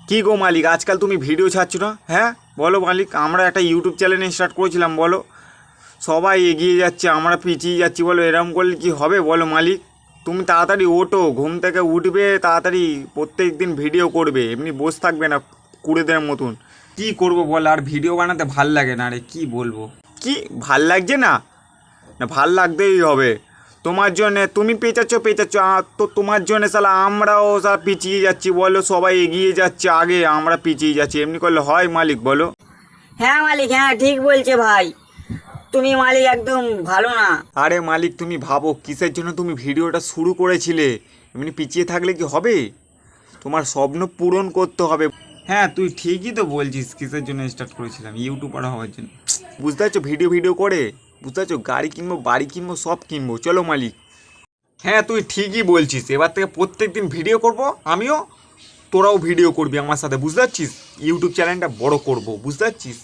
কি গো মালিক, আজকাল তুমি ভিডিও ছাড়ছো না? হ্যাঁ বলো মালিক, আমরা একটা ইউটিউব চ্যানেল স্টার্ট করেছিলাম, বলো। সবাই এগিয়ে যাচ্ছে, আমরা পিছিয়ে যাচ্ছি, বলো। এরম করলে কি হবে বলো মালিক? তুমি তাড়াতাড়ি ওঠো, ঘুম থেকে উঠবে তাড়াতাড়ি, প্রত্যেক দিন ভিডিও করবে, এমনি বসে থাকবে না কুড়েদের মতন। কি করবো বল, আর ভিডিও বানাতে ভাল লাগে না রে, কি বলবো। কি ভাল লাগছে না? না ভাল লাগতেই হবে তোমার জন্যে। তুমি পেঁচাচ্ছ তো তোমার জন্যে শালা আমরাও শালা পিছিয়ে যাচ্ছি, বলো। সবাই এগিয়ে যাচ্ছে আগে, আমরা পিছিয়ে যাচ্ছি, এমনি করলে হয় মালিক বলো? হ্যাঁ মালিক, হ্যাঁ ঠিক বলছে ভাই। তুমি মালিক একদম ভালো না। আরে মালিক, তুমি ভাবো কিসের জন্য তুমি ভিডিওটা শুরু করেছিলে? এমনি পিছিয়ে থাকলে কি হবে? তোমার স্বপ্ন পূরণ করতে হবে। হ্যাঁ তুই ঠিকই তো বলছিস, কিসের জন্য স্টার্ট করেছিলাম, ইউটিউবার হওয়ার জন্য। বুঝতে পারছো, ভিডিও করে বুঝতে পারছো, গাড়ি কিনবো, বাড়ি কিনবো, সব কিনবো, চলো মালিক। হ্যাঁ তুই ঠিকই বলছিস, এবার থেকে প্রত্যেক দিন ভিডিও করব আমিও, তোরাও ভিডিও করবি আমার সাথে, বুঝতে পারছিস? ইউটিউব চ্যানেলটা বড় করব, বুঝতে পারছিস?